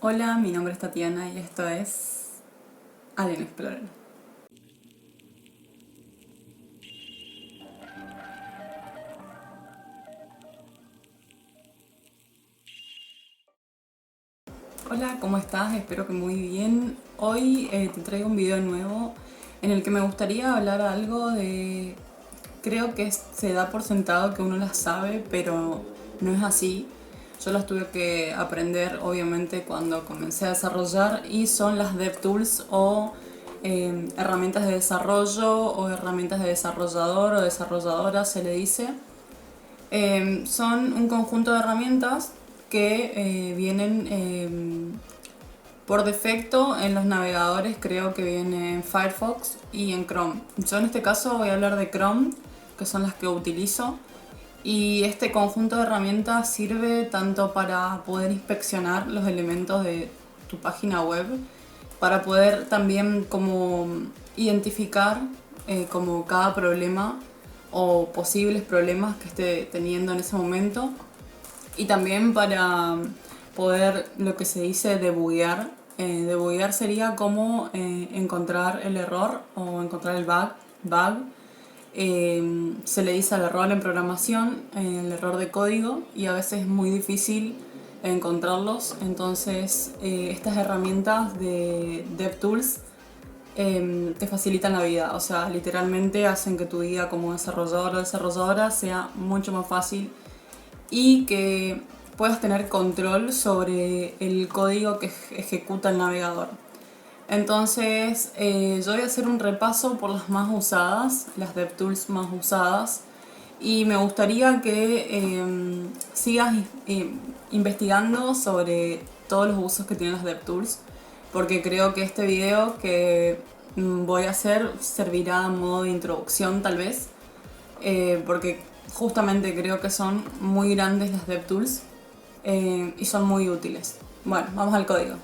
Hola, mi nombre es Tatiana y esto es Alien Explorer. Hola, ¿cómo estás? Espero que muy bien. Hoy te traigo un video nuevo en el que me gustaría hablar algo de... Creo que se da por sentado que uno las sabe, pero no es así. Yo las tuve que aprender obviamente cuando comencé a desarrollar y son las DevTools o herramientas de desarrollo o herramientas de desarrollador o desarrolladora se le dice. Son un conjunto de herramientas que vienen por defecto en los navegadores, creo que viene en Firefox y en Chrome. Yo en este caso voy a hablar de Chrome, que son las que utilizo. Y este conjunto de herramientas sirve tanto para poder inspeccionar los elementos de tu página web, para poder también como identificar como cada problema o posibles problemas que esté teniendo en ese momento, y también para poder lo que se dice debuguear. Debuguear sería como encontrar el error o encontrar el bug. Se le dice al error en programación, el error de código, y a veces es muy difícil encontrarlos. Entonces estas herramientas de DevTools te facilitan la vida, o sea, literalmente hacen que tu vida como desarrollador o desarrolladora sea mucho más fácil y que puedas tener control sobre el código que ejecuta el navegador. Entonces yo voy a hacer un repaso por las más usadas, las DevTools más usadas, y me gustaría que sigas investigando sobre todos los usos que tienen las DevTools, porque creo que este video que voy a hacer servirá a modo de introducción tal vez, porque justamente creo que son muy grandes las DevTools y son muy útiles. Bueno, vamos al código.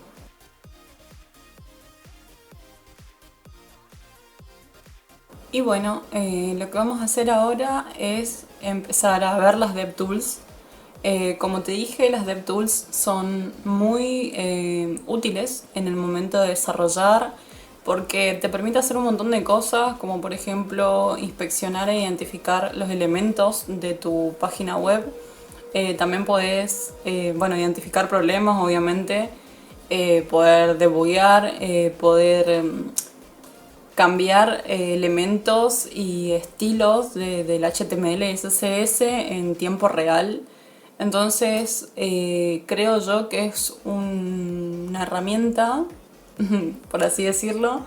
Y bueno, lo que vamos a hacer ahora es empezar a ver las DevTools. Como te dije, las DevTools son muy útiles en el momento de desarrollar, porque te permite hacer un montón de cosas, como por ejemplo inspeccionar e identificar los elementos de tu página web. También podés identificar problemas, obviamente, poder debuguear, poder cambiar elementos y estilos del HTML y CSS en tiempo real. Entonces creo yo que es una herramienta, por así decirlo,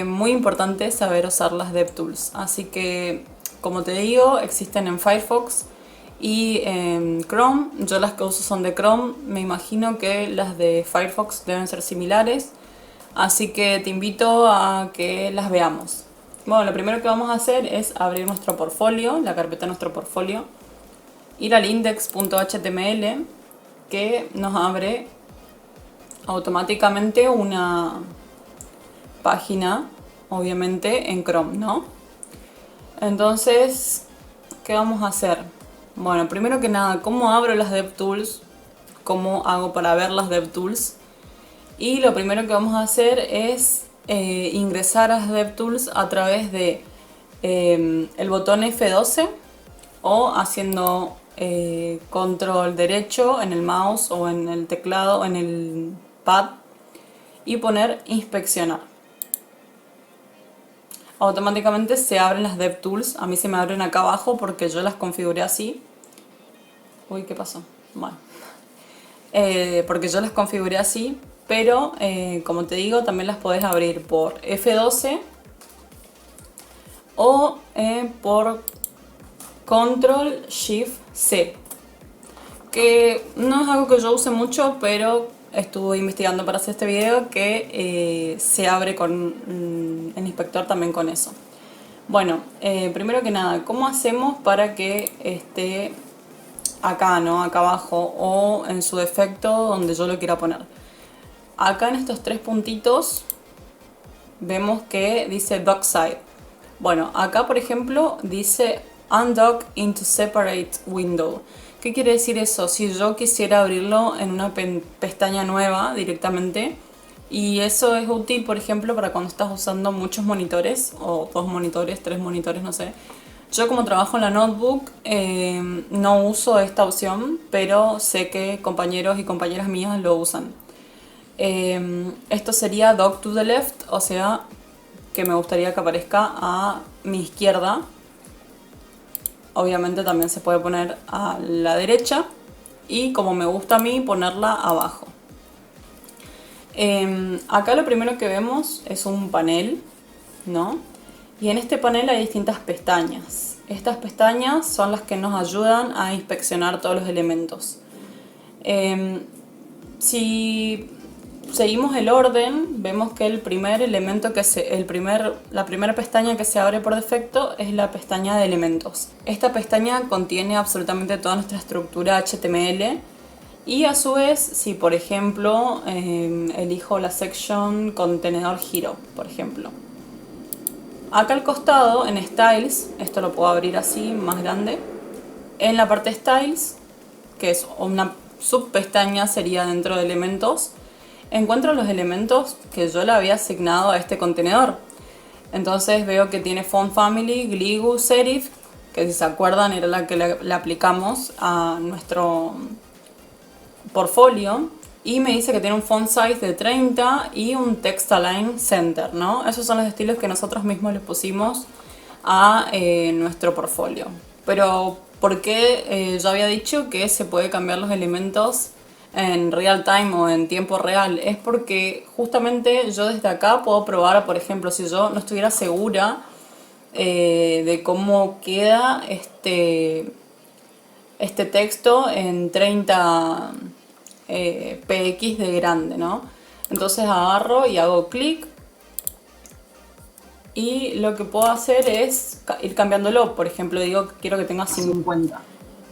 muy importante saber usar las DevTools. Así que, como te digo, existen en Firefox y en Chrome. Yo las que uso son de Chrome. Me imagino que las de Firefox deben ser similares. Así que te invito a que las veamos. Bueno, lo primero que vamos a hacer es abrir nuestro portfolio, la carpeta de nuestro portfolio, ir al index.html, que nos abre automáticamente una página, obviamente en Chrome, ¿no? Entonces, ¿qué vamos a hacer? Bueno, primero que nada, ¿cómo abro las DevTools? ¿Cómo hago para ver las DevTools? Y lo primero que vamos a hacer es ingresar a DevTools a través de el botón F12 o haciendo control derecho en el mouse o en el teclado, en el pad, y poner inspeccionar. Automáticamente se abren las DevTools. A mí se me abren acá abajo porque yo las configuré así. Uy, ¿qué pasó? Bueno, porque yo las configuré así. Pero, como te digo, también las podés abrir por F12 o por Control Shift C, que no es algo que yo use mucho, pero estuve investigando para hacer este video que se abre con el inspector también con eso. Bueno, primero que nada, ¿cómo hacemos para que esté acá, ¿no? Acá abajo, o en su defecto donde yo lo quiera poner? Acá en estos tres puntitos vemos que dice Dockside. Bueno, acá por ejemplo dice Undock into Separate Window, ¿Qué quiere decir eso? Si yo quisiera abrirlo en una pestaña nueva directamente, y eso es útil, por ejemplo, para cuando estás usando muchos monitores, o 2 monitores, 3 monitores, no sé. Yo como trabajo en la notebook, no uso esta opción, pero sé que compañeros y compañeras mías lo usan. Esto sería dock to the left, o sea, que me gustaría que aparezca a mi izquierda. Obviamente también se puede poner a la derecha y como me gusta a mí ponerla abajo. Acá lo primero que vemos es un panel, ¿no? Y en este panel hay distintas pestañas. Estas pestañas son las que nos ayudan a inspeccionar todos los elementos. Si seguimos el orden, vemos que el primer elemento la primera pestaña que se abre por defecto es la pestaña de elementos. Esta pestaña contiene absolutamente toda nuestra estructura HTML y a su vez, si por ejemplo elijo la section contenedor hero, por ejemplo. Acá al costado, en Styles, esto lo puedo abrir así, más grande. En la parte Styles, que es una subpestaña, sería dentro de elementos, encuentro los elementos que yo le había asignado a este contenedor. Entonces veo que tiene Font Family, Gligu, Serif, que si se acuerdan era la que le aplicamos a nuestro portfolio. Y me dice que tiene un font size de 30 y un text align center, ¿no? Esos son los estilos que nosotros mismos le pusimos a nuestro portfolio. Pero, ¿por qué yo había dicho que se puede cambiar los elementos en real time o en tiempo real? Es porque justamente yo desde acá puedo probar, por ejemplo, si yo no estuviera segura de cómo queda este texto en 30 px de grande, ¿no? Entonces agarro y hago clic y lo que puedo hacer es ir cambiándolo. Por ejemplo, digo que quiero que tenga 50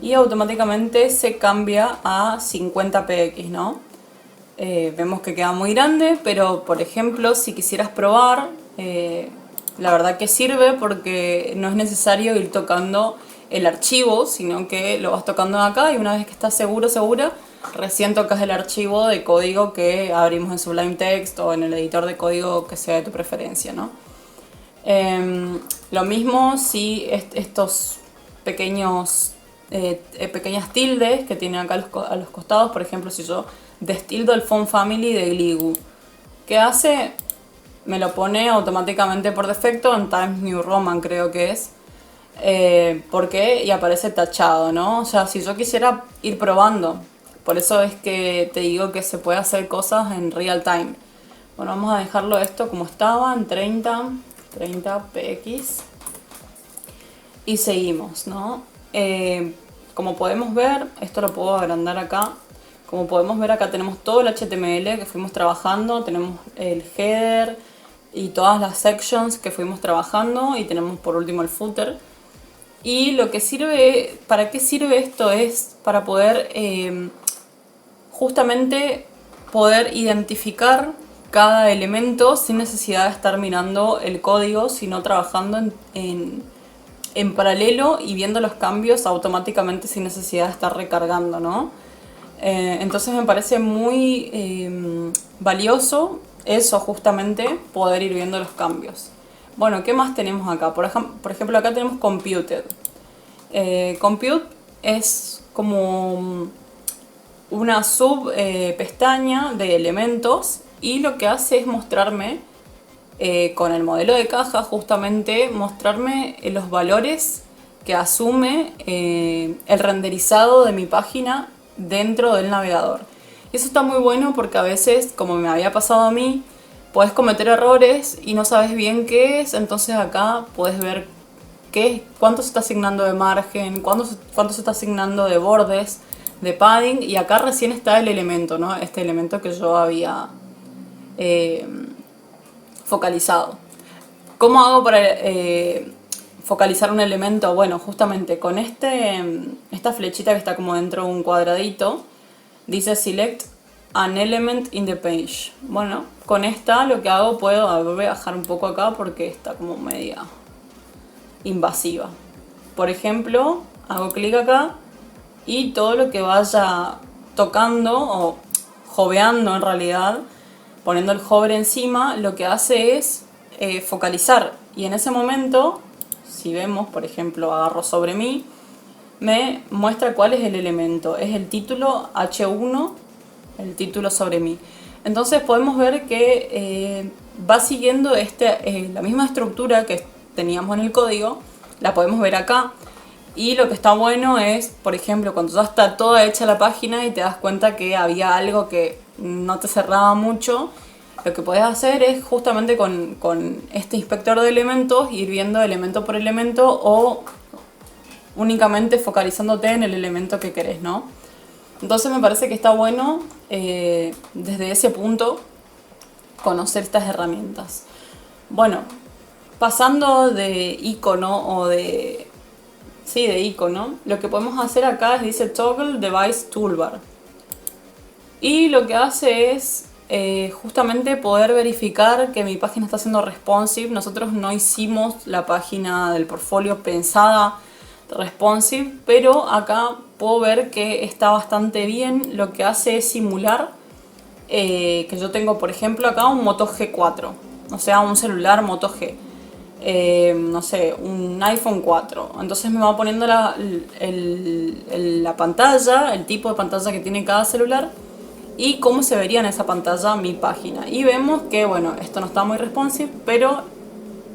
y automáticamente se cambia a 50 px, ¿no? Vemos que queda muy grande, pero por ejemplo, si quisieras probar, la verdad que sirve porque no es necesario ir tocando el archivo, sino que lo vas tocando acá y una vez que estás segura, recién tocas el archivo de código que abrimos en Sublime Text o en el editor de código que sea de tu preferencia, ¿no? Lo mismo si estos pequeñas tildes que tienen acá a los costados, por ejemplo, si yo destildo el font family de Gligu, ¿qué hace? Me lo pone automáticamente por defecto en Times New Roman, creo que es. Porque y aparece tachado, ¿no? O sea, si yo quisiera ir probando, por eso es que te digo que se puede hacer cosas en real time. Bueno, vamos a dejarlo esto como estaba, en 30 px. Y seguimos, ¿no? Como podemos ver, esto lo puedo agrandar acá. Como podemos ver acá tenemos todo el HTML que fuimos trabajando, tenemos el header y todas las sections que fuimos trabajando y tenemos por último el footer. Y lo que sirve, ¿para qué sirve esto? Es para poder justamente poder identificar cada elemento sin necesidad de estar mirando el código, sino trabajando en paralelo y viendo los cambios automáticamente sin necesidad de estar recargando, ¿no? Entonces me parece muy valioso eso, justamente, poder ir viendo los cambios. Bueno, ¿qué más tenemos acá? Por ejemplo, acá tenemos Computed. Compute es como una sub pestaña de elementos y lo que hace es mostrarme, con el modelo de caja, justamente mostrarme los valores que asume el renderizado de mi página dentro del navegador. Y eso está muy bueno porque a veces, como me había pasado a mí, puedes cometer errores y no sabes bien qué es, entonces acá puedes ver cuánto se está asignando de margen, cuánto se está asignando de bordes, de padding, y acá recién está el elemento, ¿no? Este elemento que yo había focalizado. ¿Cómo hago para focalizar un elemento? Bueno, justamente con esta flechita que está como dentro de un cuadradito, dice Select an element in the page. Bueno, con esta lo que hago, voy a bajar un poco acá porque está como media invasiva. Por ejemplo, hago clic acá y todo lo que vaya tocando o hoveando en realidad, poniendo el hover encima, lo que hace es focalizar. Y en ese momento, si vemos, por ejemplo, agarro sobre mí, me muestra cuál es el elemento. Es el título H1, el título sobre mí. Entonces podemos ver que va siguiendo la misma estructura que teníamos en el código, la podemos ver acá. Y lo que está bueno es, por ejemplo, cuando ya está toda hecha la página y te das cuenta que había algo que no te cerraba mucho, lo que podés hacer es justamente con este inspector de elementos ir viendo elemento por elemento o únicamente focalizándote en el elemento que querés, ¿no? Entonces me parece que está bueno desde ese punto conocer estas herramientas. Bueno, pasando de icono o de icono, lo que podemos hacer acá es, dice Toggle Device Toolbar. Y lo que hace es justamente poder verificar que mi página está siendo responsive. Nosotros no hicimos la página del portfolio pensada responsive, pero acá puedo ver que está bastante bien. Lo que hace es simular que yo tengo, por ejemplo, acá un Moto G4, o sea, un celular Moto G. No sé, un iPhone 4. Entonces me va poniendo la pantalla, el tipo de pantalla que tiene cada celular y cómo se vería en esa pantalla mi página. Y vemos que, bueno, esto no está muy responsive, pero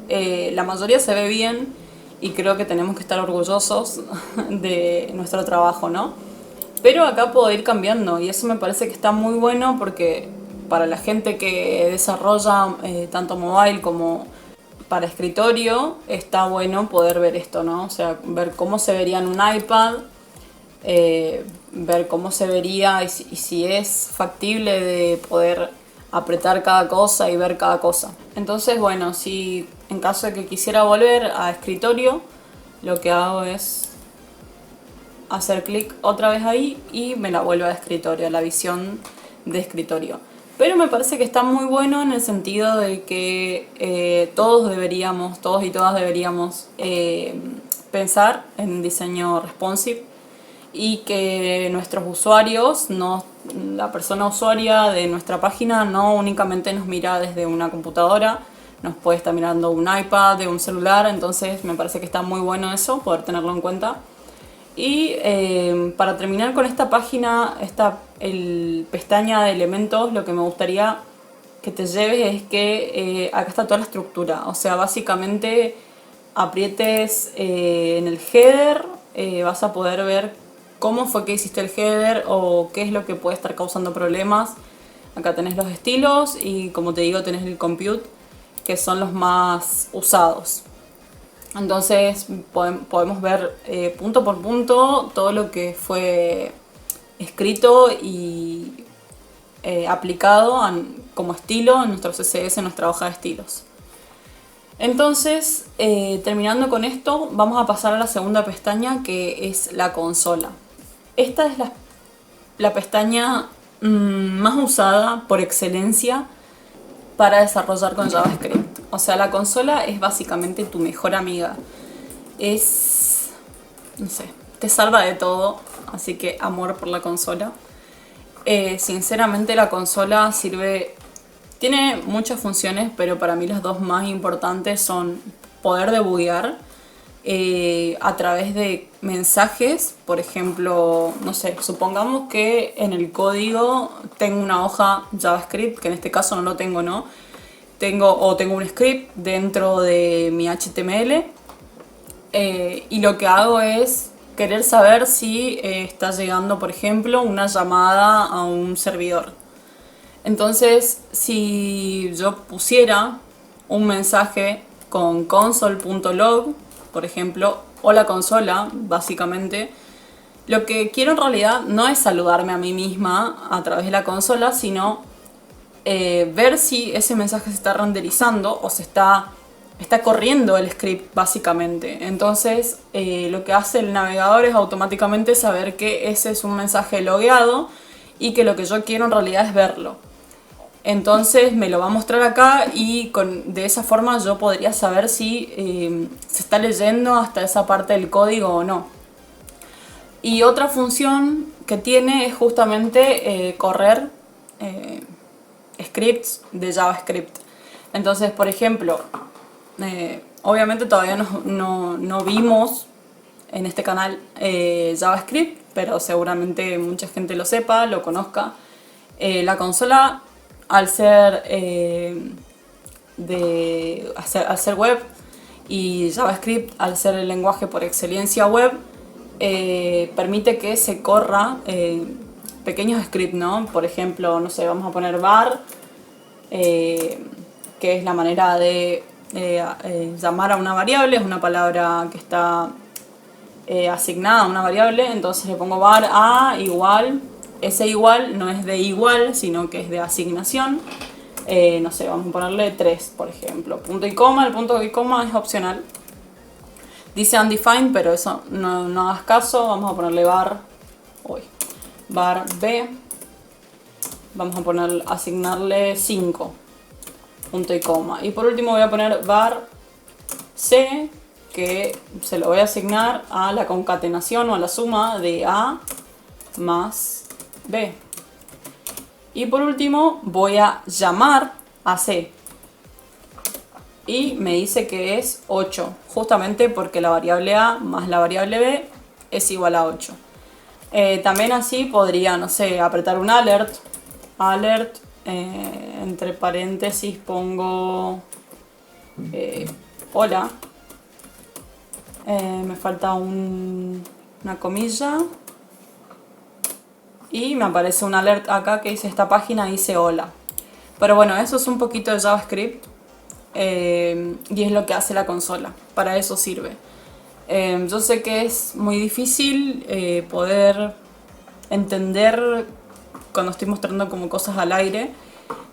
la mayoría se ve bien y creo que tenemos que estar orgullosos de nuestro trabajo, ¿no? Pero acá puedo ir cambiando y eso me parece que está muy bueno porque para la gente que desarrolla tanto mobile como para escritorio está bueno poder ver esto, ¿no? O sea, ver cómo se vería en un iPad, ver cómo se vería y si es factible de poder apretar cada cosa y ver cada cosa. Entonces, bueno, si en caso de que quisiera volver a escritorio, lo que hago es hacer clic otra vez ahí y me la vuelvo a escritorio, a la visión de escritorio. Pero me parece que está muy bueno en el sentido de que todos y todas deberíamos pensar en diseño responsive y que nuestros usuarios, la persona usuaria de nuestra página no únicamente nos mira desde una computadora, nos puede estar mirando un iPad, de un celular, entonces me parece que está muy bueno eso, poder tenerlo en cuenta. Y para terminar con esta página, el pestaña de elementos, lo que me gustaría que te lleves es que acá está toda la estructura. O sea, básicamente aprietes en el header, vas a poder ver cómo fue que hiciste el header o qué es lo que puede estar causando problemas. Acá tenés los estilos y, como te digo, tenés el compute, que son los más usados. Entonces podemos ver punto por punto todo lo que fue escrito y aplicado como estilo en nuestro CSS, en nuestra hoja de estilos. Entonces, terminando con esto, vamos a pasar a la segunda pestaña, que es la consola. Esta es la pestaña más usada por excelencia para desarrollar con JavaScript. O sea, la consola es básicamente tu mejor amiga. No sé, te salva de todo, así que amor por la consola. Sinceramente la consola tiene muchas funciones, pero para mí las dos más importantes son poder debuguear a través de mensajes. Por ejemplo, no sé, supongamos que en el código tengo una hoja JavaScript, que en este caso no lo tengo, ¿no? Tengo un script dentro de mi HTML y lo que hago es querer saber si está llegando, por ejemplo, una llamada a un servidor. Entonces, si yo pusiera un mensaje con console.log, por ejemplo, o la consola, básicamente, lo que quiero en realidad no es saludarme a mí misma a través de la consola, sino ver si ese mensaje se está renderizando o está corriendo el script, básicamente. Entonces lo que hace el navegador es automáticamente saber que ese es un mensaje logueado y que lo que yo quiero en realidad es verlo. Entonces me lo va a mostrar acá y de esa forma yo podría saber si se está leyendo hasta esa parte del código o no. Y otra función que tiene es justamente correr scripts de JavaScript. Entonces, por ejemplo, obviamente todavía no vimos en este canal JavaScript, pero seguramente mucha gente lo sepa, lo conozca. La consola, al ser, al ser web, y JavaScript, al ser el lenguaje por excelencia web, permite que se corra pequeños scripts, ¿no? Por ejemplo, no sé, vamos a poner var, que es la manera de llamar a una variable, es una palabra que está asignada a una variable, entonces le pongo var a igual, ese igual no es de igual, sino que es de asignación. No sé, vamos a ponerle 3, por ejemplo, punto y coma, el punto y coma es opcional. Dice undefined, pero eso no hagas caso, vamos a ponerle var b, vamos a asignarle 5, punto y coma. Y por último voy a poner var c, que se lo voy a asignar a la concatenación o a la suma de a más b. Y por último voy a llamar a c. Y me dice que es 8, justamente porque la variable a más la variable b es igual a 8. También así podría, no sé, apretar un alert, entre paréntesis pongo hola, me falta una comilla y me aparece un alert acá que dice esta página dice hola. Pero bueno, eso es un poquito de JavaScript. Y es lo que hace la consola, para eso sirve. Yo sé que es muy difícil poder entender cuando estoy mostrando como cosas al aire,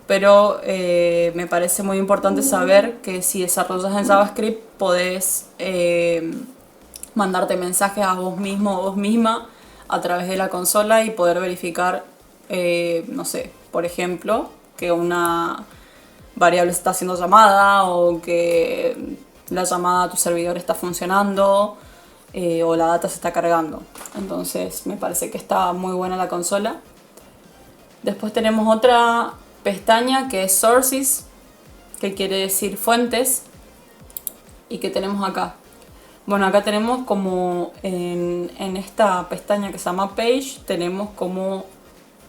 pero me parece muy importante saber que si desarrollas en JavaScript podés mandarte mensajes a vos mismo o vos misma a través de la consola y poder verificar, no sé, por ejemplo, que una variable está siendo llamada o que la llamada a tu servidor está funcionando o la data se está cargando. Entonces me parece que está muy buena la consola. Después tenemos otra pestaña que es Sources, que quiere decir fuentes. ¿Y qué tenemos acá? Bueno, acá tenemos como en esta pestaña que se llama Page, tenemos como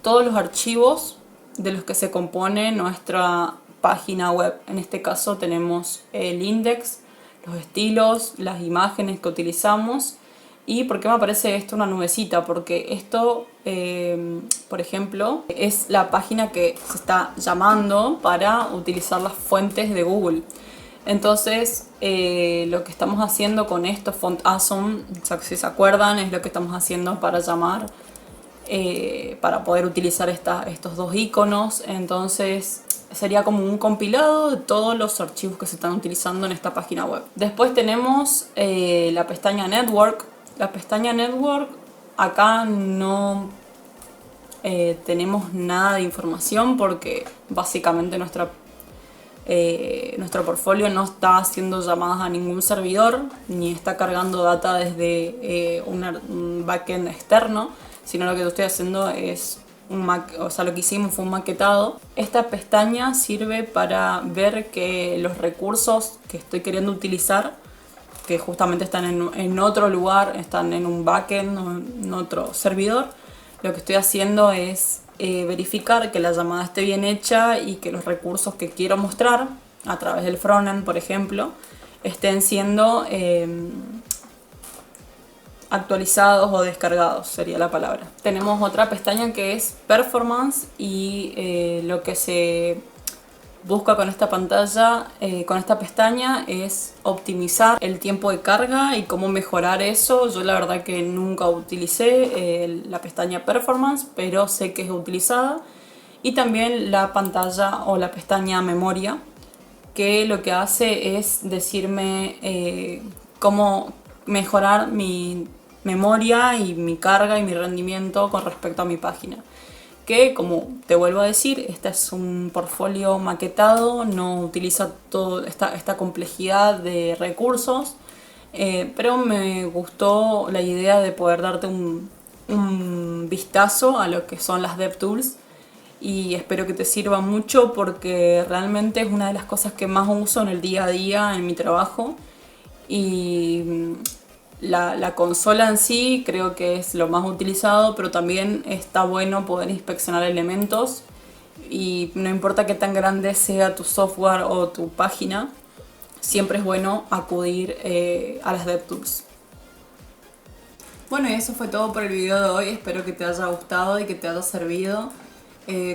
todos los archivos de los que se compone nuestra página web. En este caso tenemos el index, los estilos, las imágenes que utilizamos. ¿Y por qué me aparece esto una nubecita? Porque esto, por ejemplo, es la página que se está llamando para utilizar las fuentes de Google. Entonces, lo que estamos haciendo con esto, Font Awesome, si se acuerdan, es lo que estamos haciendo para llamar, para poder utilizar estos dos iconos. Entonces sería como un compilado de todos los archivos que se están utilizando en esta página web. Después tenemos la pestaña Network. La pestaña Network, acá no tenemos nada de información porque básicamente nuestro portfolio no está haciendo llamadas a ningún servidor ni está cargando data desde un backend externo, sino lo que estoy haciendo es lo que hicimos fue un maquetado. Esta pestaña sirve para ver que los recursos que estoy queriendo utilizar, que justamente están en otro lugar, están en un backend o en otro servidor, lo que estoy haciendo es verificar que la llamada esté bien hecha y que los recursos que quiero mostrar a través del frontend, por ejemplo, estén siendo actualizados o descargados, sería la palabra. Tenemos otra pestaña que es Performance y lo que se busca con esta pantalla, con esta pestaña, es optimizar el tiempo de carga y cómo mejorar eso. Yo la verdad que nunca utilicé la pestaña Performance, pero sé que es utilizada. Y también la pantalla o la pestaña Memoria, que lo que hace es decirme cómo mejorar mi memoria y mi carga y mi rendimiento con respecto a mi página. Que, como te vuelvo a decir, este es un portfolio maquetado, no utiliza toda esta complejidad de recursos, pero me gustó la idea de poder darte un vistazo a lo que son las DevTools y espero que te sirva mucho porque realmente es una de las cosas que más uso en el día a día en mi trabajo y la consola en sí creo que es lo más utilizado, pero también está bueno poder inspeccionar elementos y no importa qué tan grande sea tu software o tu página, siempre es bueno acudir a las DevTools. Bueno, y eso fue todo por el video de hoy, espero que te haya gustado y que te haya servido.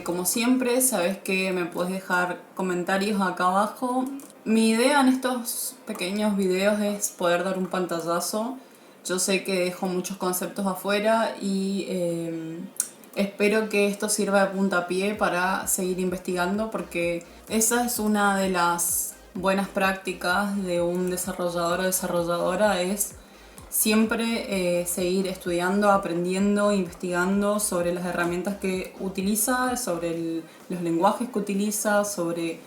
Como siempre, sabes que me puedes dejar comentarios acá abajo. Mi idea en estos pequeños videos es poder dar un pantallazo. Yo sé que dejo muchos conceptos afuera y espero que esto sirva de puntapié para seguir investigando porque esa es una de las buenas prácticas de un desarrollador o desarrolladora, es siempre seguir estudiando, aprendiendo, investigando sobre las herramientas que utiliza, sobre los lenguajes que utiliza, sobre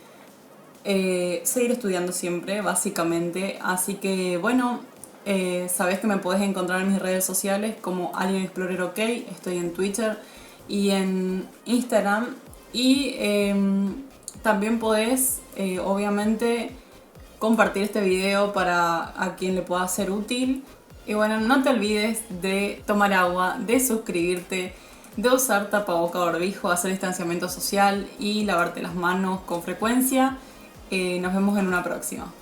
seguir estudiando siempre, básicamente. Así que bueno, sabes que me puedes encontrar en mis redes sociales como Alien Explorer OK, estoy en Twitter y en Instagram y también podés obviamente compartir este video para a quien le pueda ser útil. Y bueno, no te olvides de tomar agua, de suscribirte, de usar tapaboca o barbijo, hacer distanciamiento social y lavarte las manos con frecuencia. Nos vemos en una próxima.